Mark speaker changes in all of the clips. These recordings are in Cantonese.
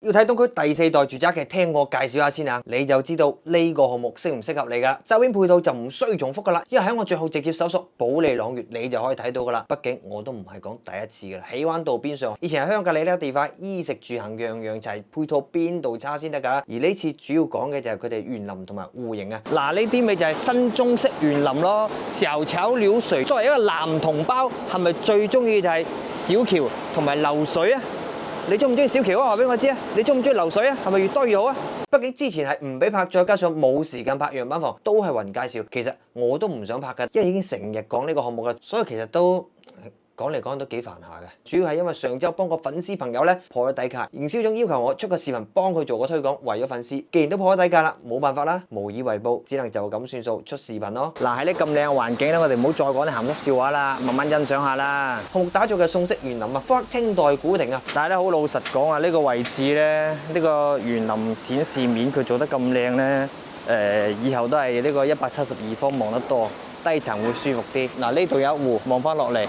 Speaker 1: 要睇東區第4代住宅嘅，聽我介紹下先啊，你就知道呢個項目適唔適合你噶啦。周邊配套就唔需要重複噶啦，因為喺我最後直接搜索保利朗悅，你就可以睇到噶啦。畢竟我都唔係講第一次噶啦，喜灣道邊上，以前係香格里拉地塊，衣食住行樣樣齊，配套邊度差先得噶。而呢次主要講嘅就係佢哋園林同埋戶型啊。嗱，呢啲咪就係新中式園林咯，小橋流水。作為一個男同胞，係咪最中意就係小橋同埋流水啊？你中唔中意小橋啊？話俾我知啊！你中唔中意流水啊？係咪越多越好啊？畢竟之前係唔俾拍，再加上冇時間拍樣板房，都係雲介紹。其實我都唔想拍㗎，因為已經成日講呢個項目㗎，所以其實都講嚟講去都幾煩下嘅。主要係因為上週幫個粉絲朋友咧破咗底價，營銷總要求我出個視頻幫佢做個推廣，為咗粉絲。既然都破咗底價啦，冇辦法啦，無以為報，只能就咁算數，出視頻咯。嗱，喺呢咁靚嘅環境咧，我哋唔好再講啲鹹濕笑話啦，慢慢欣賞下啦。項目打造嘅宋式園林啊，復刻清代古亭啊，但係咧好老實講啊，呢個位置咧，呢個園林展示面佢做得咁靚咧，以後都係呢個172方望得多，低層會舒服啲。嗱，呢度有一戶望翻落嚟。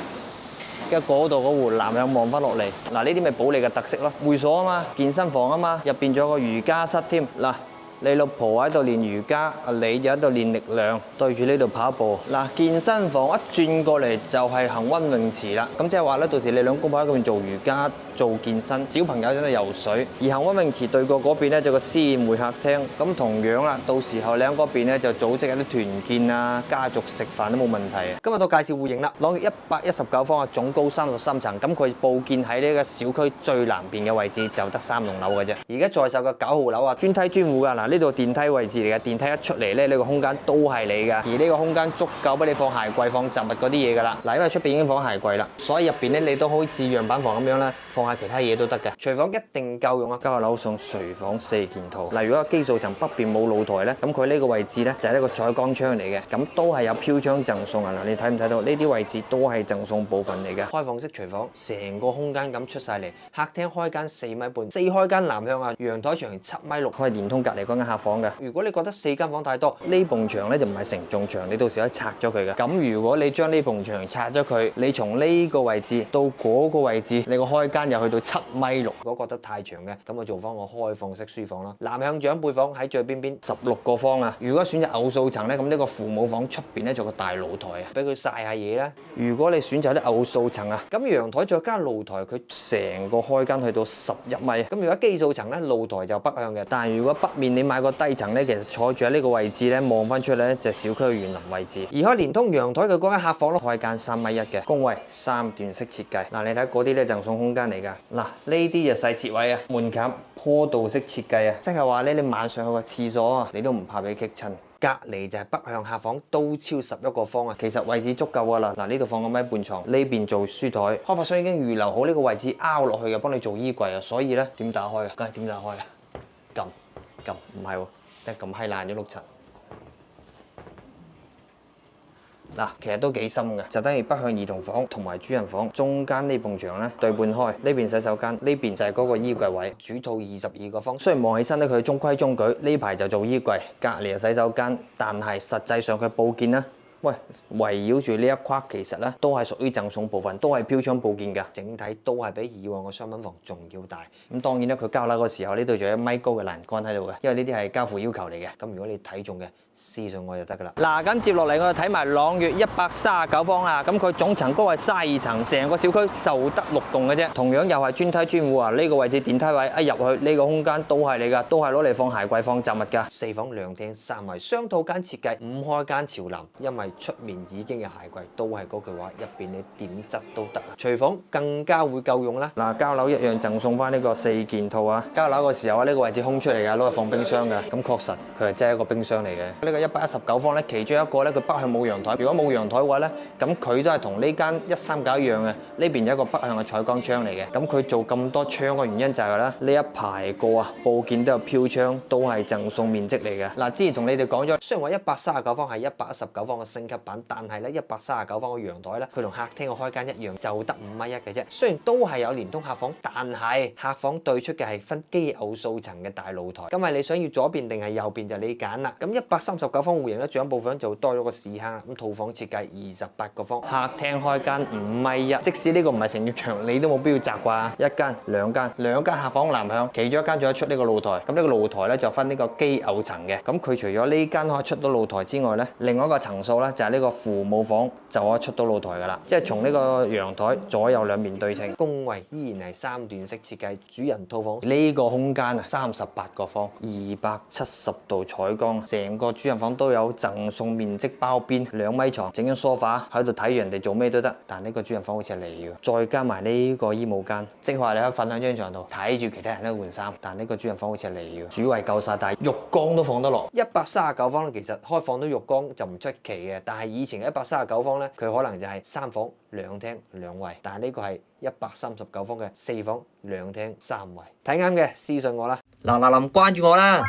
Speaker 1: 跟住嗰度個湖南向望翻落嚟，嗱，呢啲咪保利嘅特色咯，會所啊嘛，健身房啊嘛，入邊仲有個瑜伽室添。嗱，你老婆喺度練瑜伽，你就喺度練力量，對住呢度跑步。嗱，健身房一轉過嚟就係恆溫泳池啦。咁即係話咧，到時你兩公婆喺嗰邊做瑜伽、做健身，小朋友喺度游水。而恆溫泳池對過嗰邊咧就個私宴會客廳。咁同樣啦，到時候你喺嗰邊咧就組織一啲團建啊、家族食飯都冇問題啊。今日到介紹戶型啦，朗悅119方啊，總高33層。咁佢佈建喺呢個小區最南邊嘅位置，就得3棟樓嘅啫。而家在售嘅9號樓啊，專梯專戶㗎。嗱，呢度電梯位置嚟嘅，電梯一出嚟咧，呢個空間都係你㗎。而呢個空間足夠俾你放鞋櫃、放雜物嗰啲嘢㗎啦。嗱，因為出邊已經放鞋櫃啦，所以入邊咧你都好似樣板房咁樣啦，放下其他嘢都得嘅。廚房一定夠用啊！家下樓上廚房4件套。嗱，如果基數層北邊冇露台咧，咁佢呢個位置咧就係呢個採光窗嚟嘅，咁都係有飄窗贈送啊！嗱，你睇唔睇到呢啲位置都係贈送部分嚟嘅。開放式廚房，成個空間咁出晒嚟，客廳開間4米半，四開間南向啊，陽台長7米6，可以連通隔離嗰間客房嘅。如果你覺得4間房太多，呢埲牆咧就唔係承重牆，你到時可以拆咗佢嘅。咁如果你將呢埲牆拆咗佢，你從呢個位置到嗰個位置，你個開間又去到7米6，如果覺得太長嘅，咁我做翻個開放式書房啦。南向長輩房喺最邊邊，16個方啊。如果選擇偶數層咧，咁呢個父母房出邊咧做個大露台啊，俾佢曬下嘢啦。如果你選擇啲偶數層啊，咁陽台再加露台，佢成個開間去到11米。咁如果基數層咧，露台就北向嘅，但係如果北面你買個低層咧，其實坐住喺呢個位置咧，望翻出嚟咧就係小區嘅園林位置。而可以連通陽台嘅嗰間客房咯，開間3米1嘅，工位3段式設計。嗱，你睇嗰啲咧贈送空間嚟㗎。嗱，呢啲就細節位啊，門檻坡道式設計啊，即係話咧你晚上去個廁所啊，你都唔怕俾棘親。隔離就係北向客房，都超11個方啊，其實位置足夠㗎啦。嗱，呢度放個米半床，呢邊做書台，開發商已經預留好呢個位置凹落去嘅，幫你做衣櫃啊。所以咧點打開啊？梗係點打開啊？撳唔係喎，即係撳閪爛咗碌柒。嗱，其實都幾深嘅，就等於北向兒童房同埋主人房，中間呢埲牆咧對半開，呢邊洗手間，呢邊就係嗰個衣櫃位。主套22個方，雖然望起身咧佢中規中矩，呢排就做衣櫃，隔離就洗手間，但係實際上佢佈建咧。喂，圍繞住呢一框，其實咧都係屬於贈送部分，都係飄窗佈建㗎，整體都係比以往嘅商品房仲要大。咁當然咧，佢交樓嘅時候呢度仲有1米高嘅欄杆喺度嘅，因為呢啲係交付要求嚟嘅。咁如果你睇中嘅，私信我就得㗎啦。嗱，咁接落嚟我哋睇埋朗悅139方啊，咁佢總層高係32層，成個小區就得6棟嘅啫。同樣又係專梯專戶啊，呢個位置電梯位一入去，呢個空間都係你㗎，都係攞嚟放鞋櫃、放雜物㗎。4房2廳3衛，雙套間設計，5開間朝南，因為出面已經有鞋櫃，都係嗰句話，入邊你點執都得啊。廚房更加會夠用啦。嗱，交樓一樣贈送翻呢個4件套啊。交樓嘅時候啊，呢個位置空出嚟㗎，攞嚟放冰箱㗎。咁確實佢係真係一個冰箱嚟嘅。呢個119方咧，其中一個咧佢北向冇陽台。如果冇陽台嘅話咧，咁佢都係同呢間139一樣嘅。呢邊有一個北向嘅採光窗嚟嘅。咁佢做咁多窗嘅原因就係咧，呢一排個啊佈建都有飄窗，都係贈送面積嚟嘅。嗱，之前同你哋講咗，雖然話139方係119方嘅升升級版，但係咧139方嘅陽台咧，佢同客廳嘅開間一樣，就得5.1米嘅啫。雖然都係有連通客房，但係客房對出嘅係分基偶數層嘅大露台。今日你想要左邊定係右邊就你揀啦。咁139方戶型咧，最後部分就多咗個屎坑啦。咁套房設計28個方，客廳開間5.1米，即使呢個唔係承接牆，你都冇必要窄啩。一間、兩間客房南向，其中一間仲有出呢個露台。咁呢個露台咧就分呢個基偶層嘅。咁佢除咗呢間可以出到露台之外咧，另外一個層數咧就係呢個父母房就可以出到露台噶啦。即係從呢個陽台左右兩面對稱，宮位依然係3段式設計。主人套房呢個空間啊，38個方，270度採光，成個主人房都有贈送面積包邊，2米床，整張梳化喺度睇人哋做咩都得。但呢個主人房好似係你嘅，再加埋呢個衣帽間，即係話你可以瞓喺張床度睇住其他人喺換衫。但呢個主人房好似係你嘅，主位夠晒大，浴缸都放得落。139方咧，其實開放到浴缸就唔出奇嘅，但係以前嘅139方咧，佢可能就係3房2廳2衛，但係呢個係139方嘅4房2廳3衛。睇啱嘅私信我啦，嗱，關注我啦。